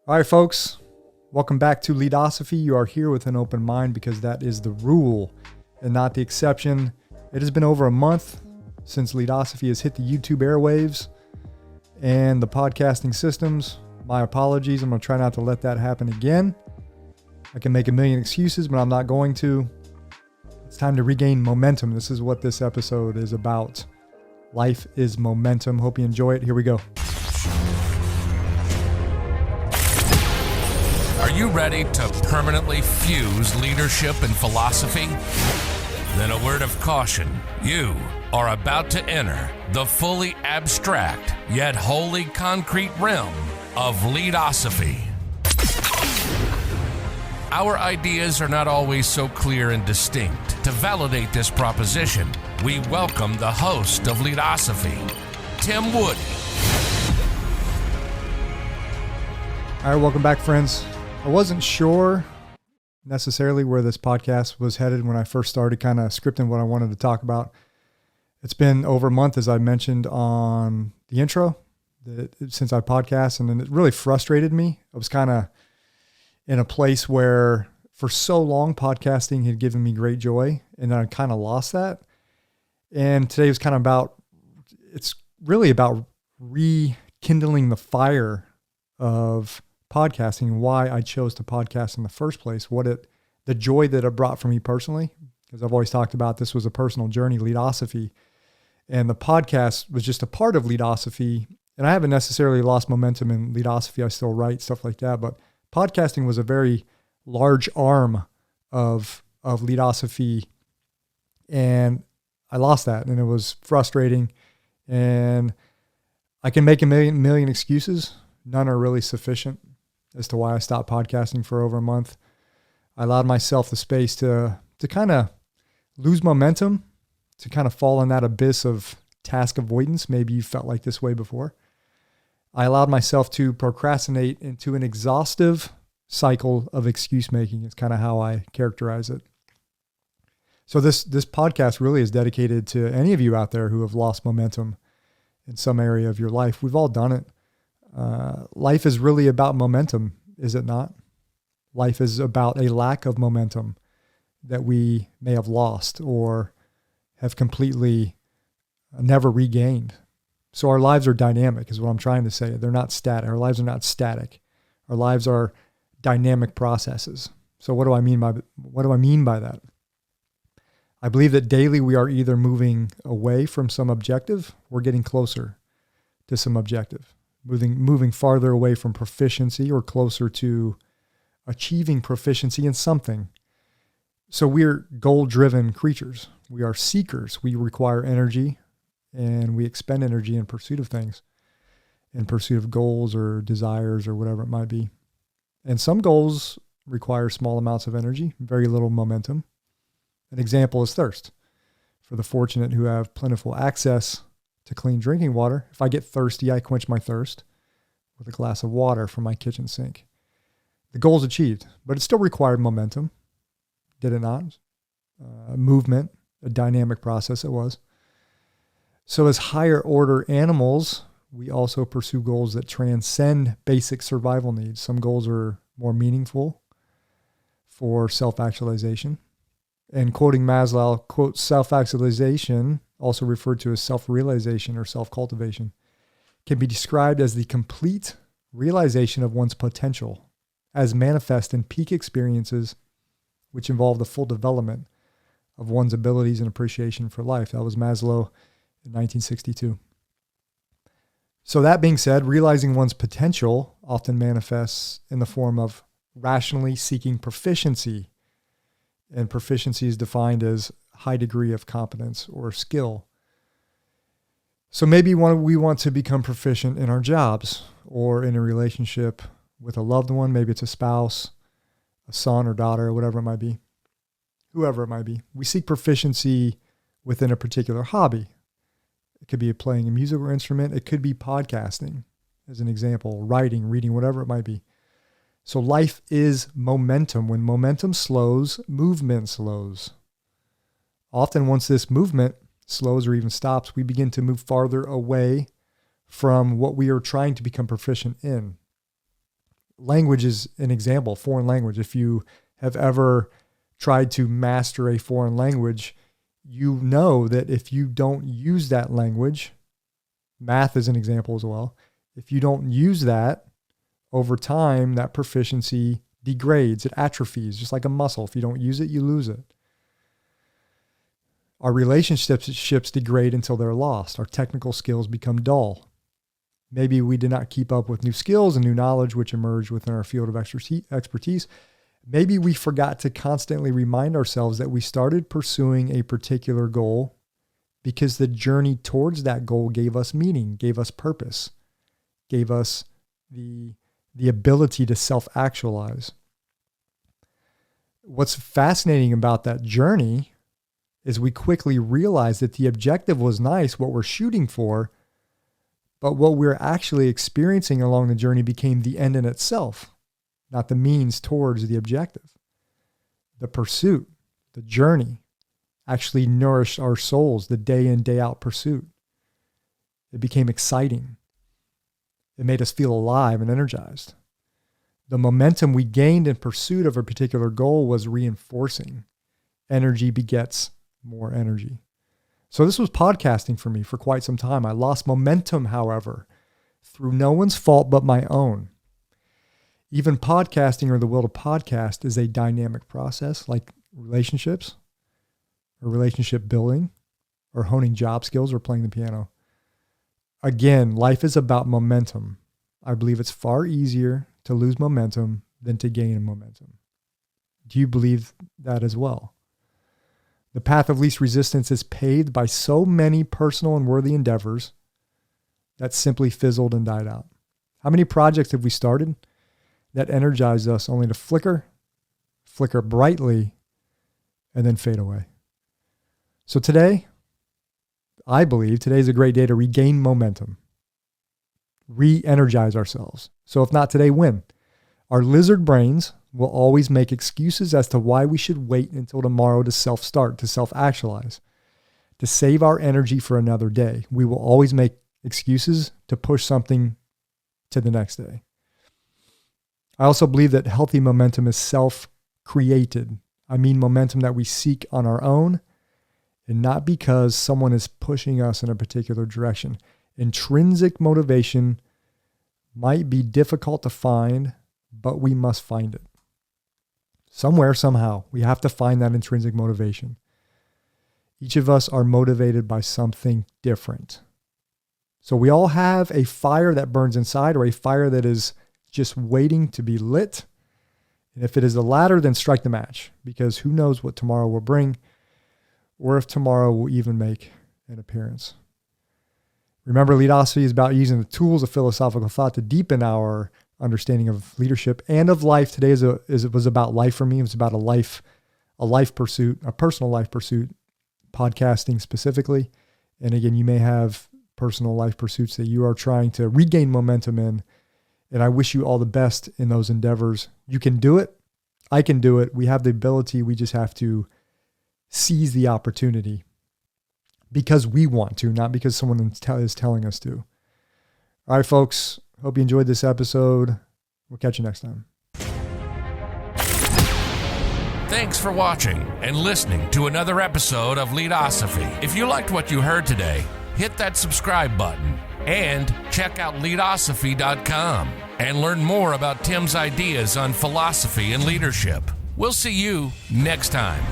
All right, folks, welcome back to Leadosophy. You are here with an open mind because that is the rule and not the exception. It has been over a month since Leadosophy has hit the YouTube airwaves and the podcasting systems. My apologies. I'm going to try not to let that happen again. I can make a million excuses, but I'm not going to. It's time to regain momentum. This is what this episode is about. Life is momentum. Hope you enjoy it. Here we go. Are you ready to permanently fuse leadership and philosophy? Then a word of caution. You are about to enter the fully abstract yet wholly concrete realm of Leadosophy. Our ideas are not always so clear and distinct. To validate this proposition, we welcome the host of Leadosophy, Tim Woody. All right, welcome back, friends. I wasn't sure necessarily where this podcast was headed when I first started kind of scripting what I wanted to talk about. It's been over a month, as I mentioned on the intro, since I podcast, and it really frustrated me. I was kind of in a place where for so long podcasting had given me great joy, and then I kind of lost that. And today was kind of it's really about rekindling the fire of podcasting and why I chose to podcast in the first place, the joy that it brought for me personally, because I've always talked about this was a personal journey, Leadosophy, and the podcast was just a part of Leadosophy. And I haven't necessarily lost momentum in Leadosophy. I still write stuff like that, but podcasting was a very large arm of Leadosophy, and I lost that, and it was frustrating. And I can make a million excuses. None are really sufficient as to why I stopped podcasting for over a month. I allowed myself the space to kind of lose momentum, to kind of fall in that abyss of task avoidance. Maybe you felt like this way before. I allowed myself to procrastinate into an exhaustive cycle of excuse making. It's kind of how I characterize it. So this podcast really is dedicated to any of you out there who have lost momentum in some area of your life. We've all done it. Life is really about momentum, is it not? Life is about a lack of momentum that we may have lost or have completely never regained. So our lives are dynamic, is what I'm trying to say. They're not static. Our lives are not static. Our lives are dynamic processes. So what do I mean by that? I believe that daily we are either moving away from some objective or getting closer to some objective. Moving farther away from proficiency or closer to achieving proficiency in something. So we're goal-driven creatures. We are seekers. We require energy, and we expend energy in pursuit of things, in pursuit of goals or desires or whatever it might be. And some goals require small amounts of energy, very little momentum. An example is thirst. For the fortunate who have plentiful access to clean drinking water, if I get thirsty, I quench my thirst with a glass of water from my kitchen sink. The goal is achieved, but it still required momentum. Did it not? Movement, a dynamic process it was. So as higher order animals, we also pursue goals that transcend basic survival needs. Some goals are more meaningful for self-actualization. And quoting Maslow, quote, self-actualization, also referred to as self-realization or self-cultivation, can be described as the complete realization of one's potential as manifest in peak experiences which involve the full development of one's abilities and appreciation for life. That was Maslow in 1962. So that being said, realizing one's potential often manifests in the form of rationally seeking proficiency. And proficiency is defined as high degree of competence or skill. So maybe we want to become proficient in our jobs or in a relationship with a loved one. Maybe it's a spouse, a son or daughter, or whatever it might be, whoever it might be. We seek proficiency within a particular hobby. It could be playing a musical instrument. It could be podcasting, as an example, writing, reading, whatever it might be. So life is momentum. When momentum slows, movement slows. Often once this movement slows or even stops, we begin to move farther away from what we are trying to become proficient in. language is an example, foreign language. If you have ever tried to master a foreign language, you know that if you don't use that language, math is an example as well. If you don't use that, over time, that proficiency degrades, it atrophies, just like a muscle. If you don't use it, you lose it. Our relationships degrade until they're lost. Our technical skills become dull. Maybe we did not keep up with new skills and new knowledge which emerged within our field of expertise. Maybe we forgot to constantly remind ourselves that we started pursuing a particular goal because the journey towards that goal gave us meaning, gave us purpose, gave us the ability to self-actualize. What's fascinating about that journey is we quickly realize that the objective was nice, what we're shooting for, but what we're actually experiencing along the journey became the end in itself, not the means towards the objective. The pursuit, the journey, actually nourished our souls, the day in, day out pursuit. It became exciting. It made us feel alive and energized. The momentum we gained in pursuit of a particular goal was reinforcing. Energy begets more energy. So this was podcasting for me for quite some time. I lost momentum, however, through no one's fault but my own. Even podcasting, or the will to podcast, is a dynamic process, like relationships or relationship building or honing job skills or playing the piano. Again, life is about momentum. I believe it's far easier to lose momentum than to gain momentum. Do you believe that as well? The path of least resistance is paved by so many personal and worthy endeavors that simply fizzled and died out. How many projects have we started that energized us only to flicker brightly, and then fade away? So today, I believe today's a great day to regain momentum, re-energize ourselves. So if not today, when? Our lizard brains will always make excuses as to why we should wait until tomorrow to self-start, to self-actualize, to save our energy for another day. We will always make excuses to push something to the next day. I also believe that healthy momentum is self-created. I mean momentum that we seek on our own and not because someone is pushing us in a particular direction. Intrinsic motivation might be difficult to find, but we must find it. Somewhere, somehow, we have to find that intrinsic motivation. Each of us are motivated by something different. So we all have a fire that burns inside, or a fire that is just waiting to be lit. And if it is the latter, then strike the match, because who knows what tomorrow will bring, or if tomorrow will even make an appearance. Remember, Leadosophy is about using the tools of philosophical thought to deepen our understanding of leadership and of life. Today was about life for me. It was about a life pursuit, a personal life pursuit, podcasting specifically. And again, you may have personal life pursuits that you are trying to regain momentum in. And I wish you all the best in those endeavors. You can do it. I can do it. We have the ability. We just have to seize the opportunity because we want to, not because someone is telling us to. All right, folks. Hope you enjoyed this episode. We'll catch you next time. Thanks for watching and listening to another episode of Leadosophy. If you liked what you heard today, hit that subscribe button and check out Leadosophy.com and learn more about Tim's ideas on philosophy and leadership. We'll see you next time.